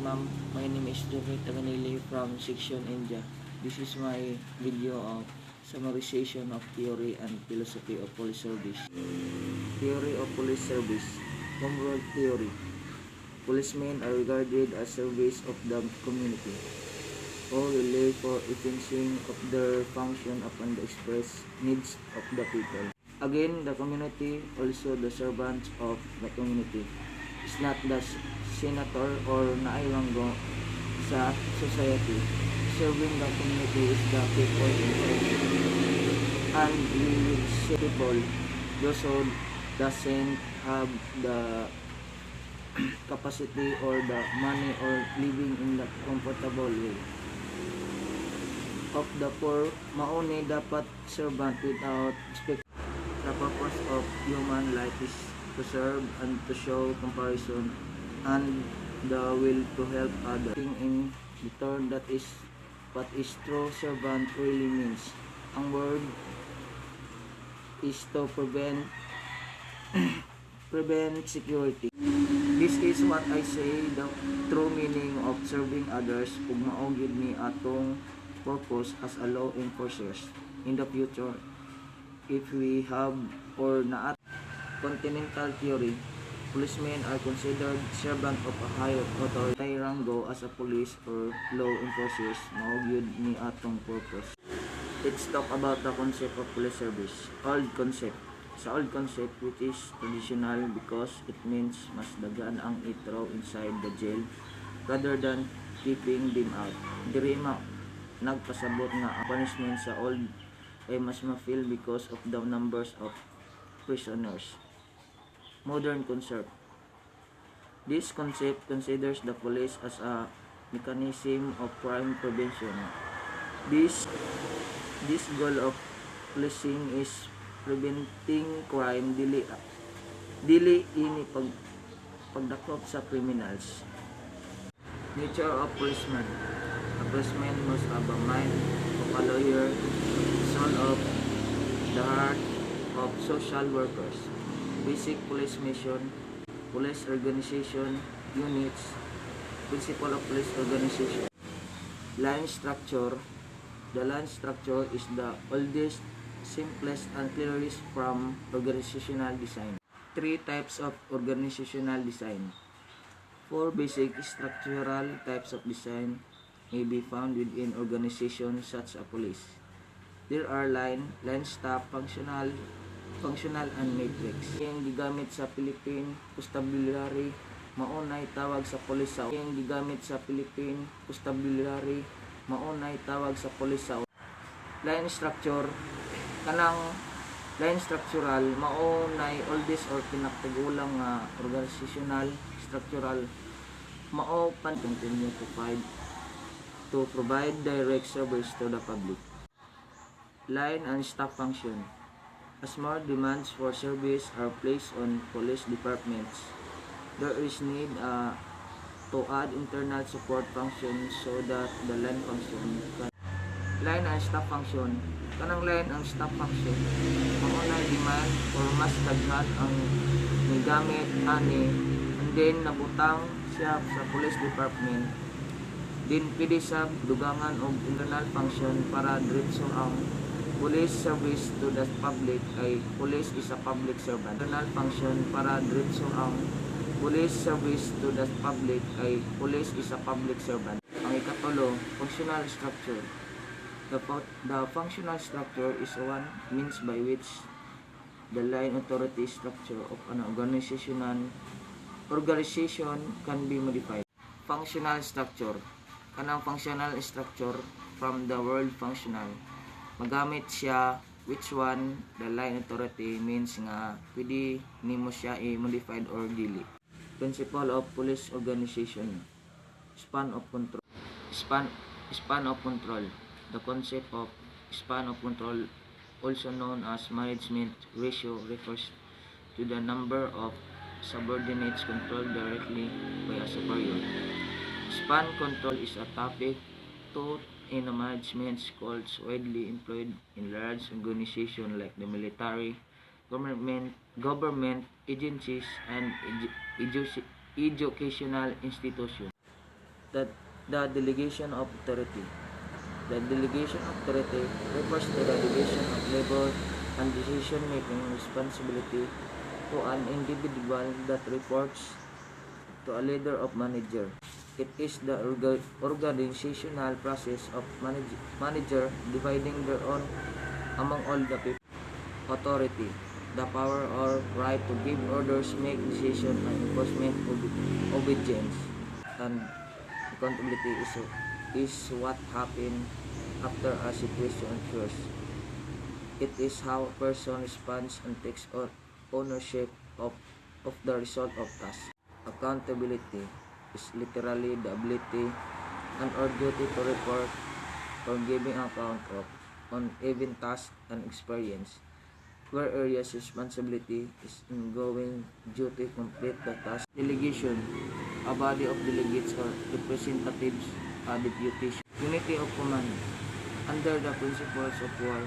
ma'am. My name is Jeffrey Taganili from Section India. This is my video of summarization of theory and philosophy of police service. Theory of police service. Homework theory. Policemen are regarded as servants of the community, or rely for efficiency of their function upon the express needs of the people. Again, the community, also the servants of the community, is not the senator or nairanggo sa society. Serving the community is the people inside. And we will see people, those who doesn't have the capacity or the money or living in the comfortable way. Of the poor, mauni dapat servant without expectation. The purpose of human life is to serve and to show comparison and the will to help others. In return, that is what is true servant really means. Ang word is to prevent security. This is what I say the true meaning of serving others ug mao gyud ni atong purpose as a law enforcers in the future. If we have or not continental theory, policemen are considered servant of a higher authority rango as a police or law enforcers. Mao gyud ni atong purpose. Let's talk about the concept of police service. Old concept. Sa old concept, which is traditional because it means mas dagan ang i-throw inside the jail rather than keeping them out. Diri nagpasabot nga ang punishment sa old ay mas ma-feel because of the numbers of prisoners. Modern concept. This concept considers the police as a mechanism of crime prevention. This goal of policing is preventing crime dili ini pagdakop sa criminals. Nature of policeman. A policeman must have a mind of a lawyer, soul of the heart of social workers. Basic police mission, police organization, units, principle of police organization. Line structure. The line structure is the oldest, simplest, and clearest from organizational design. 3 types of organizational design. 4 basic structural types of design may be found within organizations such as police. There are line staff, functional, and matrix. Yung gigamit sa Philippine Constabulary, maunay tawag sa police sa yung gigamit sa Philippine Constabulary, maunay tawag sa police sa line structure. Kanang line structural maunay oldest or pinakatigulang nga organizational structural mao pan continue to provide direct service to the public. Line and staff function. As more demands for service are placed on police departments, there is need to add internal support functions so that the line function can. Line and staff function. Kanang line ang staff function, maunay demand or mas daghan ang migamit ani and then nabutang siya sa police department. Din pwede sa dugangan og internal function para diretso ang police service to the public ay police is a public servant. Internal function para diretso ang police service to the public ay police is a public servant. Ang ikatulo, functional structure. The functional structure is one means by which the line authority structure of an organization can be modified. Functional structure. Kanang functional structure from the word functional. Magamit siya which one the line authority means nga pwede nimo siya i-modified or dili. Principle of police organization. Span of control. Span of control. The concept of span of control, also known as management ratio, refers to the number of subordinates controlled directly by a superior. Span control is a topic taught in a management schools widely employed in large organizations like the military, government agencies, and educational institutions. that the delegation of authority. The delegation of authority refers to the division of labor and decision-making responsibility to an individual that reports to a leader of manager. It is the organizational process of manager dividing their own among all the people. Authority, the power or right to give orders, make decisions, and enforcement obedience. And accountability is what happens after a situation occurs. It is how a person responds and takes ownership of the result of task. Accountability is literally the ability and or duty to report or giving account of on even task and experience, where areas responsibility is ongoing duty complete the task. Delegation, a body of delegates or representatives, a deputation. Unity of command, under the principles of war,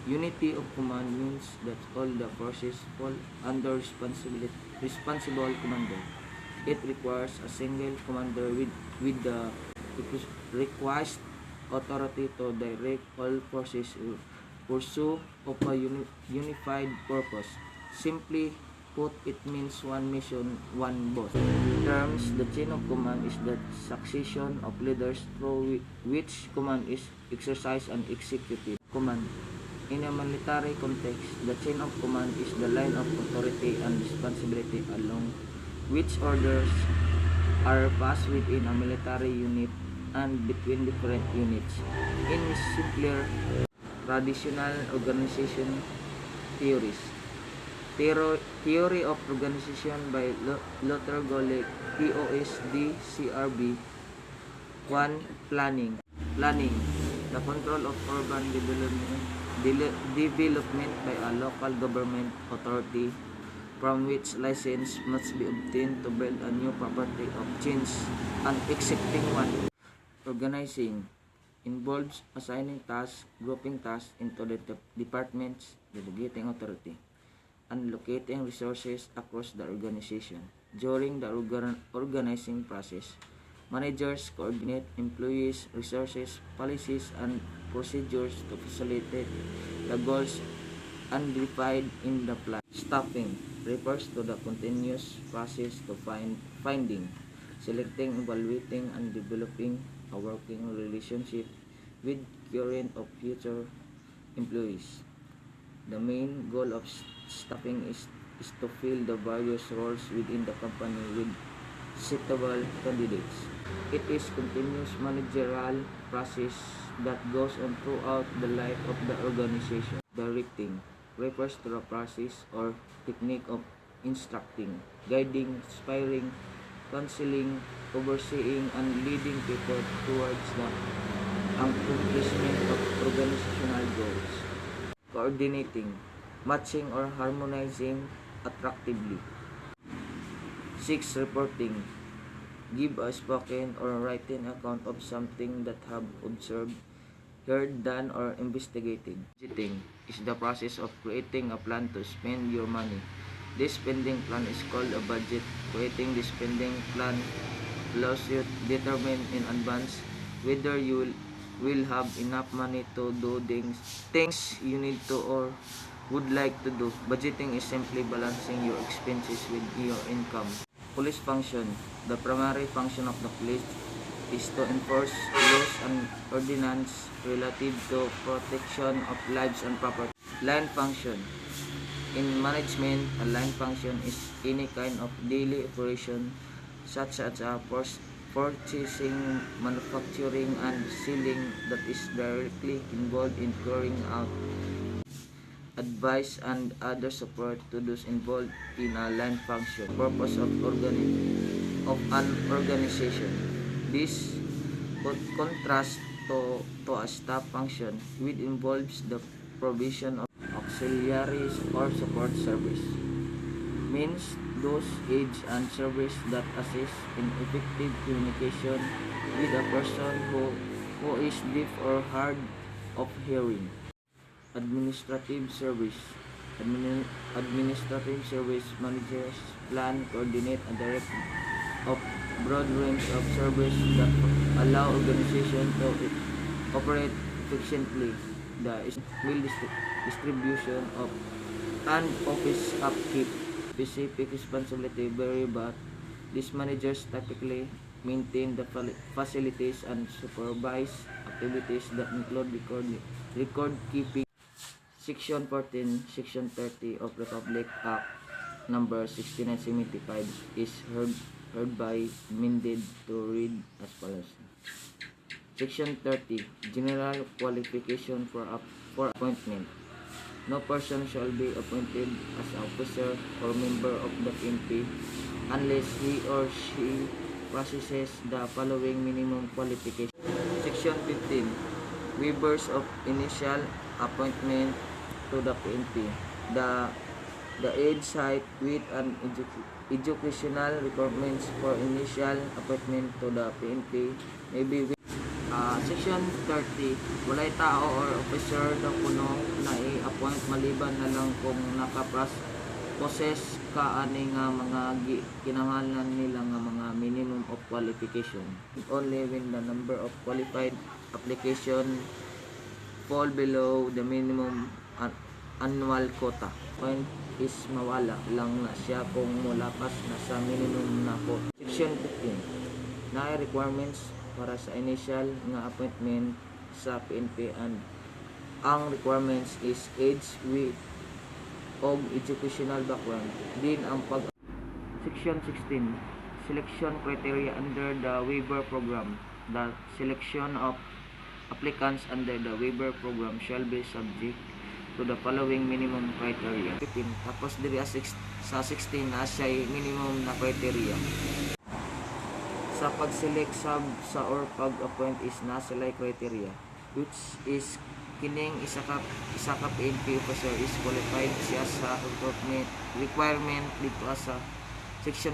unity of command means that all the forces fall under responsible commander. It requires a single commander with the requires authority to direct all forces in pursuit of a unified purpose. Simply put, it means one mission, one boss. In terms, the chain of command is the succession of leaders through which command is exercised and executed. Command. In a military context, the chain of command is the line of authority and responsibility along which orders are passed within a military unit and between different units. In simpler, traditional organization theories. Theory of Organization by Luther Golich, POSD, CRB. 1. Planning. Planning, the control of urban development by a local government authority from which license must be obtained to build a new property of change and accepting one. Organizing involves assigning tasks, grouping tasks into the departments, delegating authority, and locating resources across the organization. During the organizing process, managers coordinate employees, resources, policies, and procedures to facilitate the goals undefined in the plan. Staffing refers to the continuous process to finding, selecting, evaluating, and developing a working relationship with current or future employees. The main goal of staffing is to fill the various roles within the company with suitable candidates. It is continuous managerial process that goes on throughout the life of the organization. Directing refers to the process or technique of instructing, guiding, inspiring, counseling, overseeing, and leading people towards the accomplishment of organizational goals. Coordinating, matching or harmonizing attractively. 6. Reporting, give a spoken or written account of something that have observed, heard, done, or investigated. Budgeting is the process of creating a plan to spend your money. This spending plan is called a budget. Creating the spending plan allows you to determine in advance whether you will have enough money to do things you need to or would like to do. Budgeting is simply balancing your expenses with your income. Police function. The primary function of the police is to enforce laws and ordinances relative to protection of lives and property. Line function. In management, a line function is any kind of daily operation such as purchasing, manufacturing, and selling that is directly involved in carrying out advice and other support to those involved in a line function. Purpose of an organization. This contrasts to a staff function, which involves the provision of auxiliaries or support service. Means those aids and service that assist in effective communication with a person who is deaf or hard of hearing. Administrative service. Administrative service managers plan, coordinate, and direct broad range of service that allow organization to operate efficiently. The will distribution of and office upkeep specific responsibility vary, but these managers typically maintain the facilities and supervise activities that include record keeping. Section 14, Section 30 of Republic Act number 6975 is hereby amended to read as follows. Section 30. General qualification for appointment. No person shall be appointed as officer or member of the PNP unless he or she possesses the following minimum qualification. Section 15. Waivers of initial appointment to the PNP. The age, height, weight, and educational requirements for initial appointment to the PNP may be Section 30, walay tao or officer na kuno na i-appoint maliban na lang kung naka-possess ka ani nga mga kinahanglan nila nga mga minimum of qualification. Only when the number of qualified application fall below the minimum annual quota. Point is mawala lang na siya kung mulapas na sa minimum na quota. Section 15, na requirements para sa initial nga appointment sa PNP and ang requirements is age, weight, og educational background. Din ang Section 16, selection criteria under the waiver program. The selection of applicants under the waiver program shall be subject to the following minimum criteria. 15, tapos diri sa 16 na siya minimum na criteria. Sa pag-select sa or pag-appoint is nasalay criteria, which is kining isa ka PNP officer is qualified siya sa requirement dito sa section